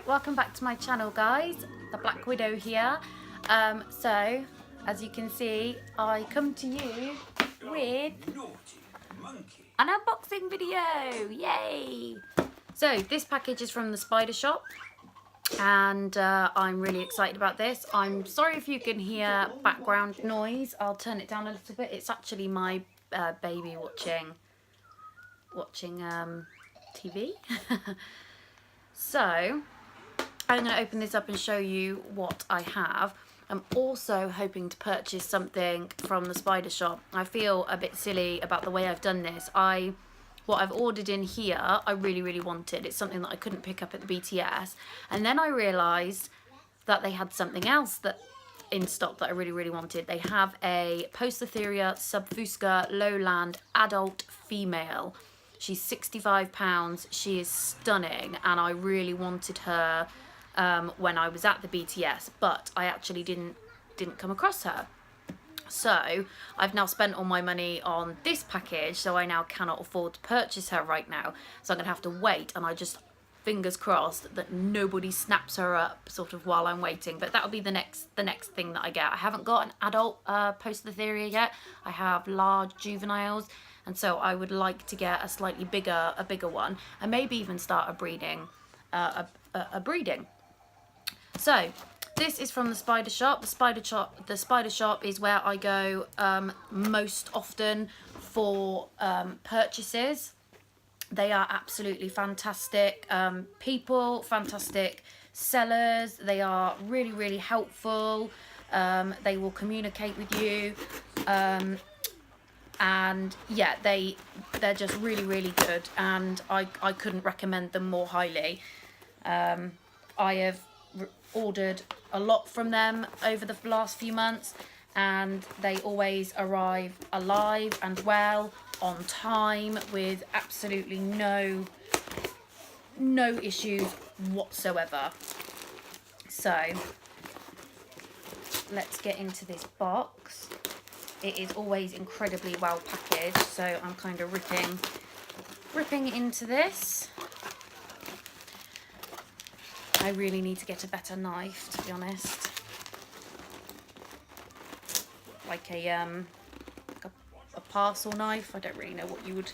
welcome back to my channel, guys. The Black Widow here. So as you can see, I come to you with an unboxing video. Yay! So this package is from the Spider Shop, and I'm really excited about this. I'm sorry if you can hear background noise. I'll turn it down a little bit. It's actually my baby watching TV. So I'm going to open this up and show you what I have. I'm also hoping to purchase something from the Spider Shop. I feel a bit silly about the way I've done this. What I've ordered in here, I really wanted. It's something that I couldn't pick up at the BTS. And then I realised that they had something else that in stock that I really wanted. They have a Poecilotheria subfusca lowland adult female. She's £65. She is stunning, and I really wanted her when I was at the BTS, but I actually didn't come across her. So I've now spent all my money on this package, so I now cannot afford to purchase her right now. So I'm gonna have to wait, and I just fingers crossed that nobody snaps her up sort of while I'm waiting. But that'll be the next thing that I get. I haven't got an adult Poecilotheria yet. I have large juveniles, and so I would like to get a slightly bigger one, and maybe even start a breeding. So this is from the Spider Shop. The Spider Shop is where I go most often for purchases. They are absolutely fantastic people, fantastic sellers. They are really helpful. They will communicate with you. And yeah, they're just really good, and I couldn't recommend them more highly. I have ordered a lot from them over the last few months, and they always arrive alive and well, on time, with absolutely no issues whatsoever. So let's get into this box. It is always incredibly well packaged, so I'm kind of ripping into this. I really need to get a better knife, to be honest. Like a parcel knife. I don't really know what you would,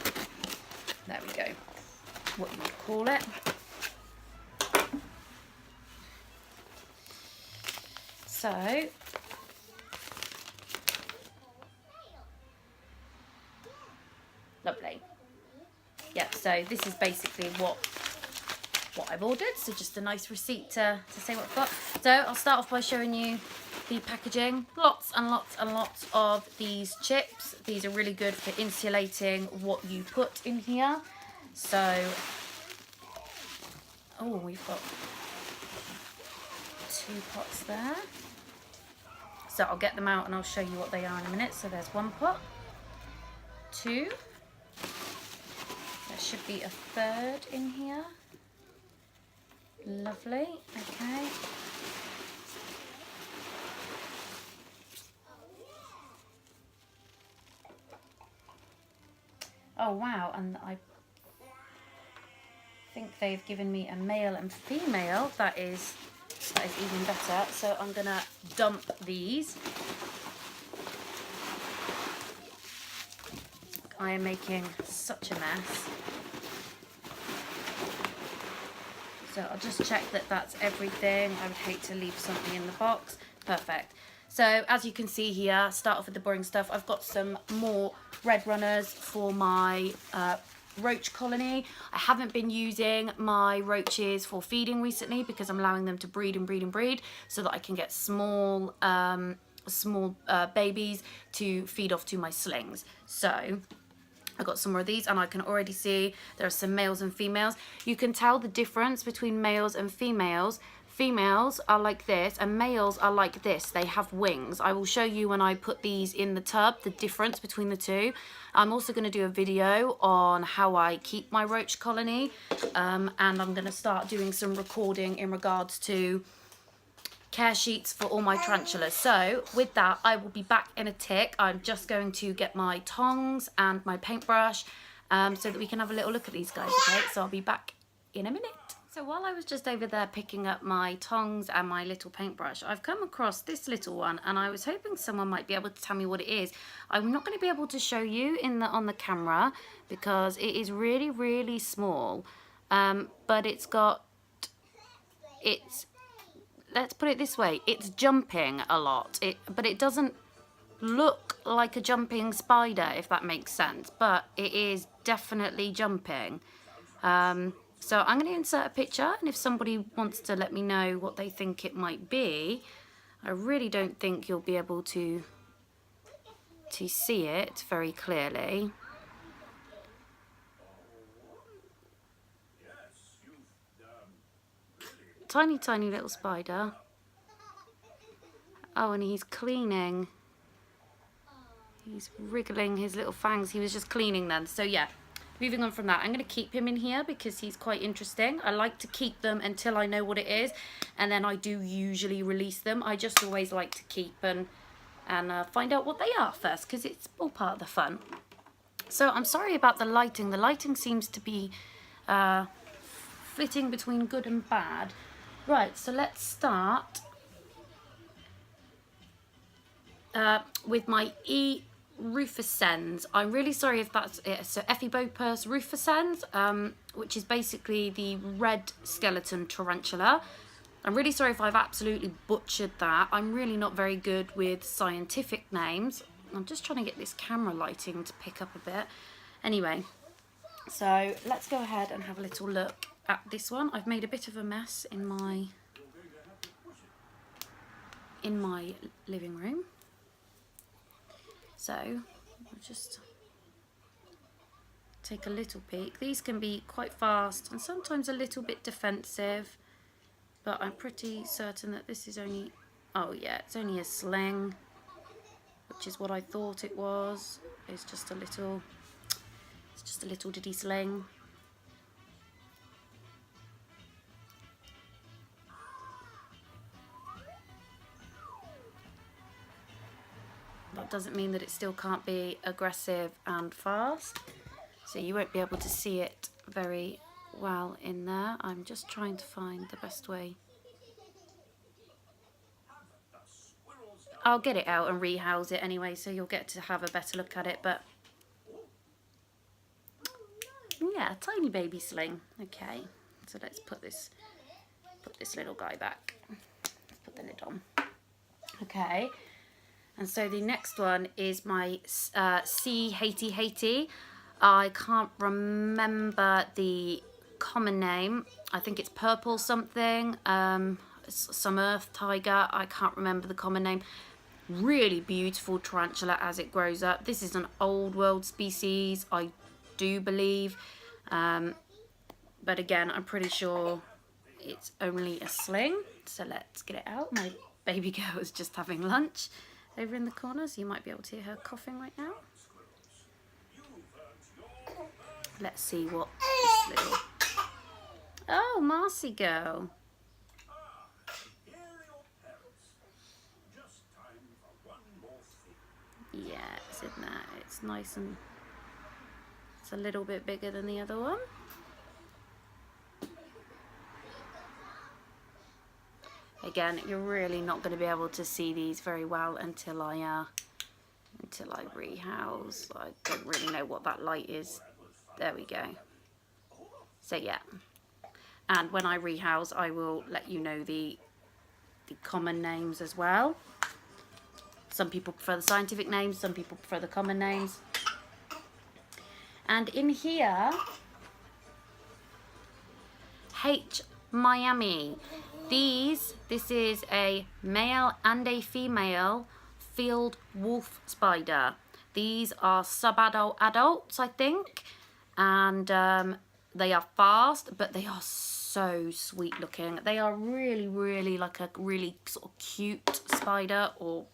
there we go, what you would call it. So lovely. Yeah, so this is basically what I've ordered, so just a nice receipt to say what I've got. So I'll start off by showing you the packaging. Lots and lots of these chips. These are really good for insulating what you put in here. So, oh, we've got 2 pots there. So I'll get them out and I'll show you what they are in a minute. So there's 1 pot, 2. There should be a 3rd in here. Lovely, okay. Oh wow, and I think they've given me a male and female. That is even better. So I'm gonna dump these. I am making such a mess. So I'll just check that that's everything. I would hate to leave something in the box. Perfect. So as you can see here, start off with the boring stuff. I've got some more red runners for my roach colony. I haven't been using my roaches for feeding recently because I'm allowing them to breed so that I can get small babies to feed off to my slings. So I got some more of these, and I can already see there are some males and females. You can tell the difference between males and females. Females are like this and males are like this. They have wings. I will show you when I put these in the tub the difference between the two. I'm also going to do a video on how I keep my roach colony, and I'm going to start doing some recording in regards to care sheets for all my tarantulas. So with that, I will be back in a tick. I'm just going to get my tongs and my paintbrush so that we can have a little look at these guys, okay? So I'll be back in a minute. So while I was just over there picking up my tongs and my little paintbrush, I've come across this little one, and I was hoping someone might be able to tell me what it is. I'm not going to be able to show you on the camera because it is really, really small, but it's let's put it this way, it's jumping a lot, but it doesn't look like a jumping spider, if that makes sense, but it is definitely jumping. So I'm going to insert a picture, and if somebody wants to let me know what they think it might be, I really don't think you'll be able to see it very clearly. Tiny, tiny little spider. Oh, and he's cleaning. He's wriggling his little fangs. He was just cleaning then. So yeah, moving on from that, I'm going to keep him in here because he's quite interesting. I like to keep them until I know what it is, and then I do usually release them. I just always like to keep and find out what they are first, because it's all part of the fun. So I'm sorry about the lighting. The lighting seems to be flitting between good and bad. Right, so let's start with my rufescens. I'm really sorry if that's it. So Ephibopus rufescens, which is basically the red skeleton tarantula. I'm really sorry if I've absolutely butchered that. I'm really not very good with scientific names. I'm just trying to get this camera lighting to pick up a bit. Anyway, so let's go ahead and have a little look at this one. I've made a bit of a mess in my living room. So I'll just take a little peek. These can be quite fast and sometimes a little bit defensive, but I'm pretty certain that this is only, oh yeah, it's only a sling, which is what I thought it was. It's just a little diddy sling. That doesn't mean that it still can't be aggressive and fast. So you won't be able to see it very well in there. I'm just trying to find the best way. I'll get it out and rehouse it anyway, so you'll get to have a better look at it. But yeah, tiny baby sling. Okay, so let's put this little guy back. Put the lid on. Okay. And so the next one is my C. Haiti. I can't remember the common name. I think it's purple something. Some earth tiger. I can't remember the common name. Really beautiful tarantula as it grows up. This is an old world species, I do believe. But again, I'm pretty sure it's only a sling. So let's get it out. My baby girl is just having lunch over in the corner, so you might be able to hear her coughing right now. Let's see what this little... Oh, Marcy girl. Yeah, it's in there. It's nice and... It's a little bit bigger than the other one. Again, you're really not going to be able to see these very well until I rehouse. I don't really know what that light is. There we go. So yeah, and when I rehouse, I will let you know the common names as well. Some people prefer the scientific names, some people prefer the common names. And in here, H. Miami. This is a male and a female field wolf spider. These are subadult adults, I think, and they are fast, but they are so sweet looking. They are really, really like a really sort of cute spider, or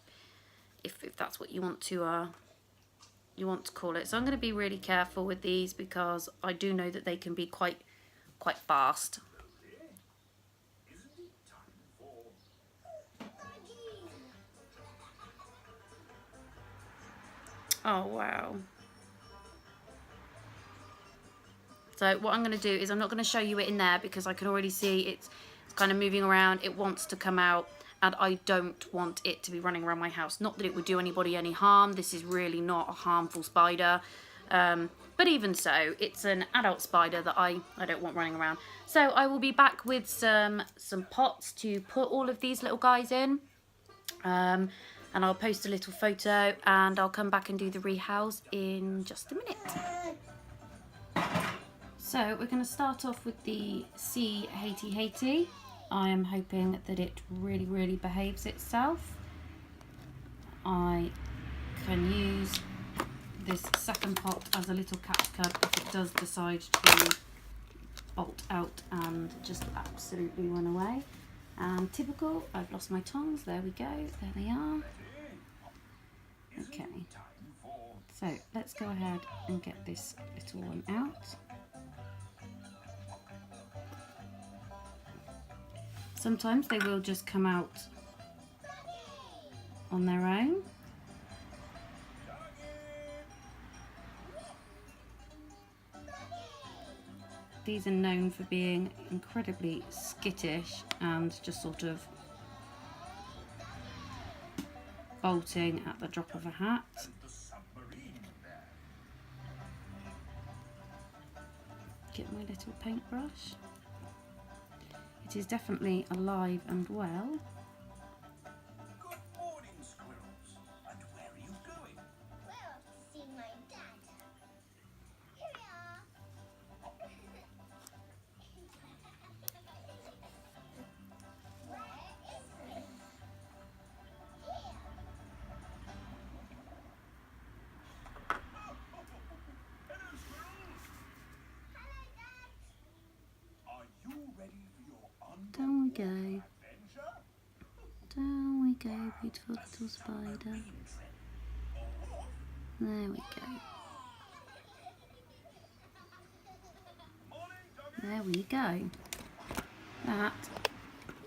if that's what you want to call it. So I'm going to be really careful with these because I do know that they can be quite fast. Oh wow. So what I'm going to do is I'm not going to show you it in there because I can already see it's kind of moving around. It wants to come out, and I don't want it to be running around my house. Not that it would do anybody any harm. This is really not a harmful spider. But even so, it's an adult spider that I don't want running around. So I will be back with some pots to put all of these little guys in. And I'll post a little photo, and I'll come back and do the rehouse in just a minute. So we're going to start off with the C Haty Haty. I am hoping that it really, really behaves itself. I can use this second pot as a little catch cub if it does decide to bolt out and just absolutely run away. And typical, I've lost my tongs. There we go. There they are. Okay. So let's go ahead and get this little one out. Sometimes they will just come out on their own. These are known for being incredibly skittish and just sort of bolting at the drop of a hat. Get my little paintbrush. It is definitely alive and well. Good morning, squirrels. And where are you going? Well, to see my dad. Here we are. Where is he? Here. Hello, squirrels. Hello, Dad. Are you ready for your Down we go. adventure? Down we go, beautiful little spider. There we go. There we go. That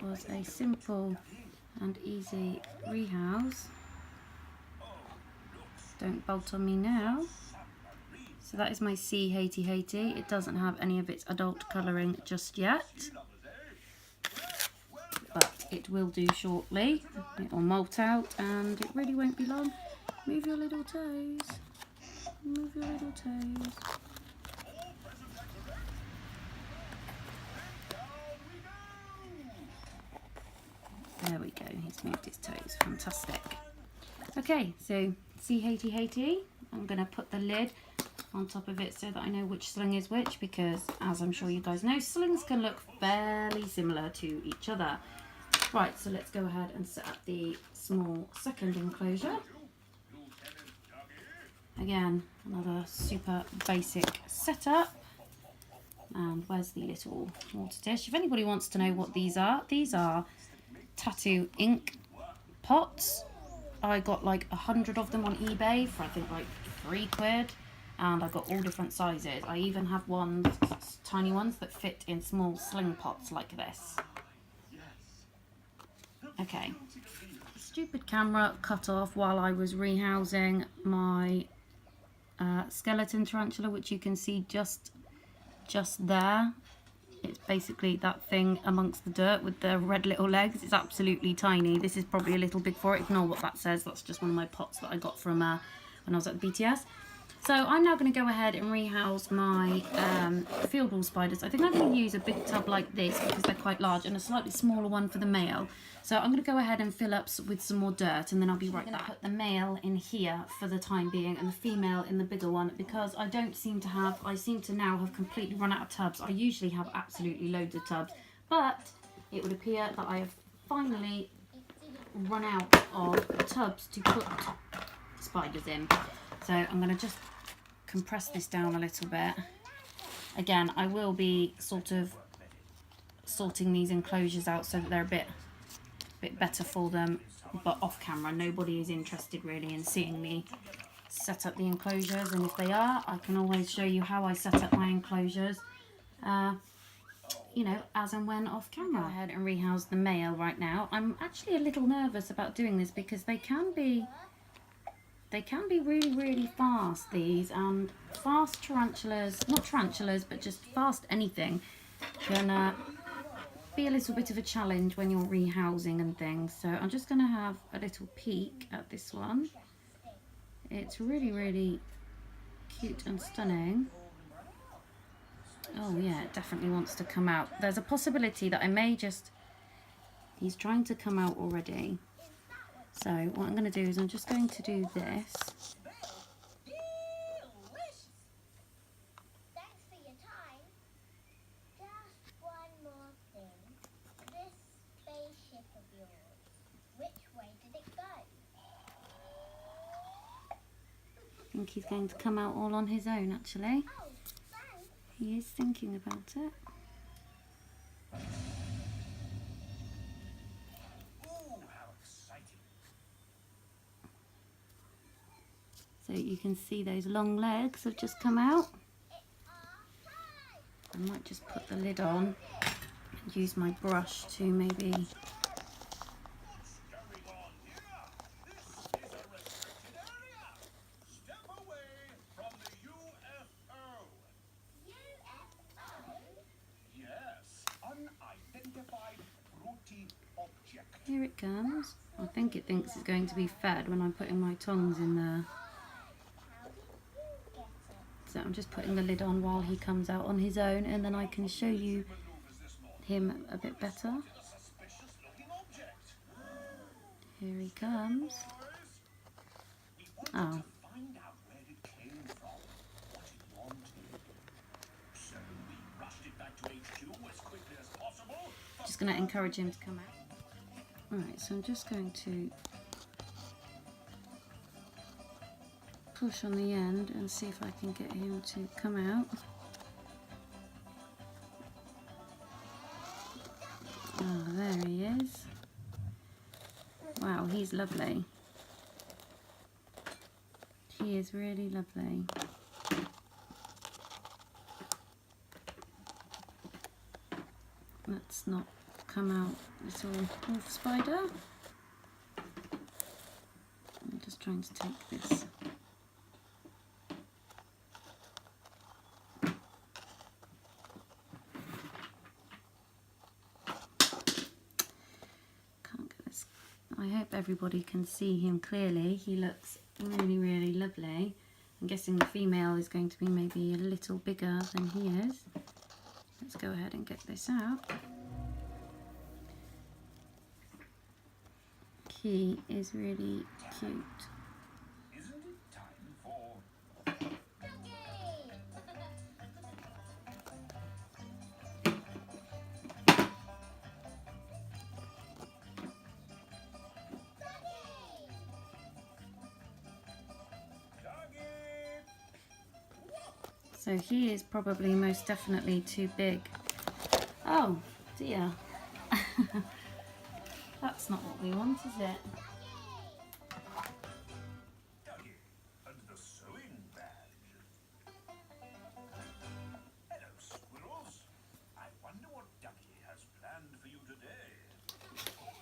was a simple and easy rehouse. Don't bolt on me now. So that is my C Haty Haty. It doesn't have any of its adult colouring just yet, but it will do shortly. It will molt out and it really won't be long. Move your little toes. Move your little toes. There we go, he's moved his toes. Fantastic. Okay, so C Haty Haty. I'm going to put the lid on top of it so that I know which sling is which, because as I'm sure you guys know, slings can look fairly similar to each other. Right, so let's go ahead and set up the small second enclosure. Again, another super basic setup. And where's the little water dish? If anybody wants to know what these are tattoo ink pots. I got like 100 of them on eBay for I think like £3, and I got all different sizes. I even have ones, tiny ones that fit in small sling pots like this. Okay, stupid camera cut off while I was rehousing my skeleton tarantula, which you can see just there. It's basically that thing amongst the dirt with the red little legs. It's absolutely tiny. This is probably a little big for it. Ignore what that says. That's just one of my pots that I got from when I was at the BTS. So I'm now going to go ahead and rehouse my field wall spiders. I think I'm going to use a big tub like this because they're quite large, and a slightly smaller one for the male. So I'm going to go ahead and fill up with some more dirt, and then I'll be right back. I'm going to put the male in here for the time being and the female in the bigger one, because I seem to now have completely run out of tubs. I usually have absolutely loads of tubs, but it would appear that I have finally run out of tubs to put spiders in. So I'm going to just compress this down a little bit. Again, I will be sort of sorting these enclosures out so that they're a bit better for them, but off camera. Nobody is interested really in seeing me set up the enclosures, and if they are, I can always show you how I set up my enclosures, you know, as and when off camera. Go ahead and rehouse the male right now. I'm actually a little nervous about doing this because they can be They can be really, really fast, these, and fast tarantulas, not tarantulas, but just fast anything, can be a little bit of a challenge when you're rehousing and things. So I'm just going to have a little peek at this one. It's really, really cute and stunning. Oh yeah, it definitely wants to come out. There's a possibility that I may just... He's trying to come out already. So what I'm going to do is I'm just going to do this. Thanks for your time. Just one more thing. This spaceship of yours, which way did it go? I think he's going to come out all on his own, actually. Oh, thanks. He is thinking about it. Ooh, how exciting. So you can see those long legs have just come out. I might just put the lid on and use my brush to maybe... What's going on here? This is a restricted area. Step away from the UFO. UFO? Yes, unidentified fruity object. Here it comes. I think it thinks it's going to be fed when I'm putting my tongs in there. How did you get it? So I'm just putting the lid on while he comes out on his own, and then I can show you Maneuvers this morning. him a bit better. A suspicious-looking object. Here he comes. Boys, we wanted Oh, to find out where it came from, what it wanted. So we rushed it back to HQ as quickly as possible. just going to encourage him to come out. Alright, so I'm just going to push on the end and see if I can get him to come out. Oh, there he is. Wow, he's lovely. He is really lovely. Let's not come out, little wolf spider. I'm just trying to take this. Can't get this. I hope everybody can see him clearly. He looks really, really lovely. I'm guessing the female is going to be maybe a little bigger than he is. Let's go ahead and get this out. He is really cute. Isn't it time for... Doggy? So he is probably most definitely too big. Oh dear. That's not what we want, is it? Doggy, and the sewing badge. Hello, squirrels. I wonder what Ducky has planned for you today.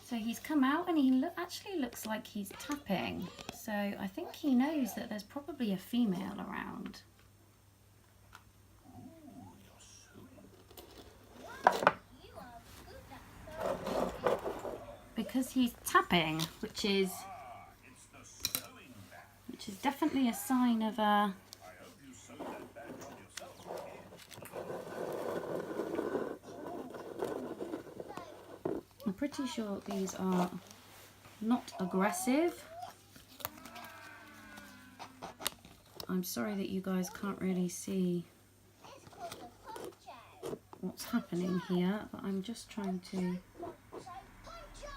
So he's come out and he actually looks like he's tapping. So I think he knows that there's probably a female around. Ooh, you're sewing. You are good at sewing. Because he's tapping, which is It's the sewing badge. definitely a sign of I hope you sewed that badge on yourself, Doggy. I'm pretty sure these are not aggressive. I'm sorry that you guys can't really see It's called a poncho. what's happening here, but I'm just trying to... Poncho, poncho.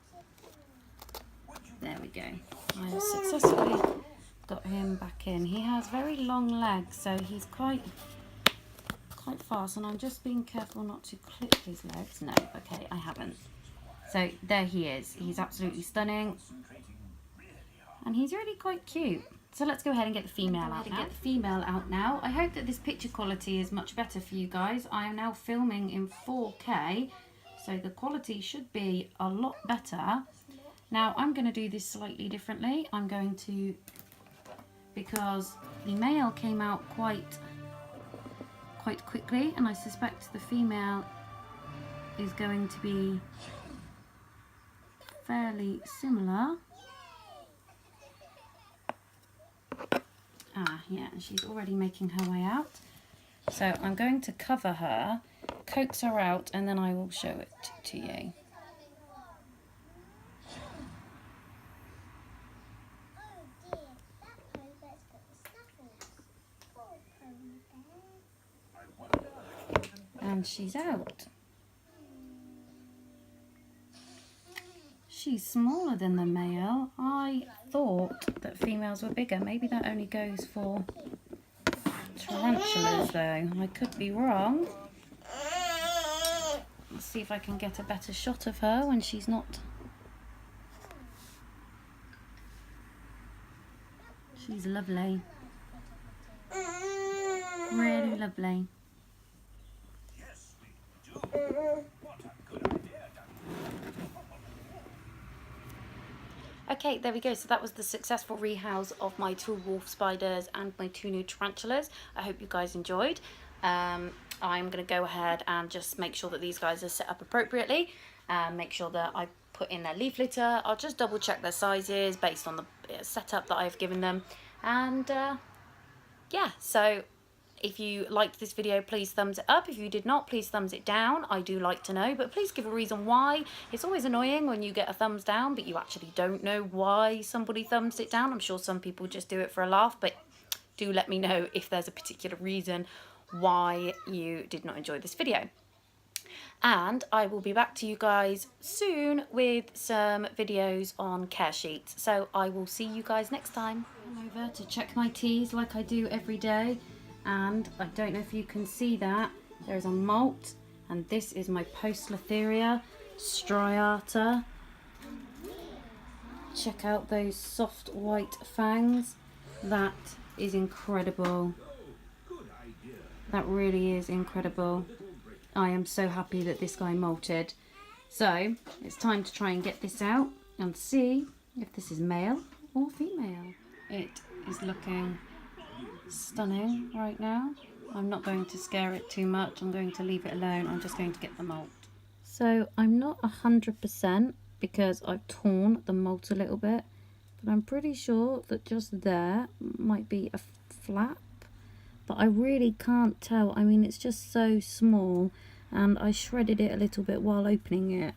It's beautiful. There we go. I have successfully got him back in. He has very long legs, so he's quite fast, and I'm just being careful not to clip his legs. No, okay, I haven't. So there he is. He's absolutely stunning, and he's really quite cute. So let's go ahead and get the female out now. I hope that this picture quality is much better for you guys. I am now filming in 4K, so the quality should be a lot better. Now I'm going to do this slightly differently. I'm going to, because the male came out quite quickly, and I suspect the female is going to be fairly similar. Yeah, she's already making her way out. So I'm going to cover her, coax her out, and then I will show it to you. And she's out. She's smaller than the male. I thought that females were bigger. Maybe that only goes for tarantulas though. I could be wrong. Let's see if I can get a better shot of her when she's not. She's lovely. Really lovely. Yes, we do. What a good idea, Okay, there we go. So that was the successful rehouse of my 2 wolf spiders and my 2 new tarantulas. I hope you guys enjoyed. I'm going to go ahead and just make sure that these guys are set up appropriately. Make sure that I put in their leaf litter. I'll just double check their sizes based on the setup that I've given them. And yeah, so if you liked this video, please thumbs it up. If you did not, please thumbs it down. I do like to know, but please give a reason why. It's always annoying when you get a thumbs down, but you actually don't know why somebody thumbs it down. I'm sure some people just do it for a laugh, but do let me know if there's a particular reason why you did not enjoy this video. And I will be back to you guys soon with some videos on care sheets. So I will see you guys next time. I'm over to check my teas like I do every day. And I don't know if you can see that. There's a molt. And this is my Poecilotheria striata. Check out those soft white fangs. That is incredible. That really is incredible. I am so happy that this guy molted. So it's time to try and get this out and see if this is male or female. It is looking stunning right now. I'm not going to scare it too much. I'm going to leave it alone. I'm just going to get the molt. So I'm not 100% because I've torn the molt a little bit, but I'm pretty sure that just there might be a flap. But I really can't tell. I mean, it's just so small, and I shredded it a little bit while opening it.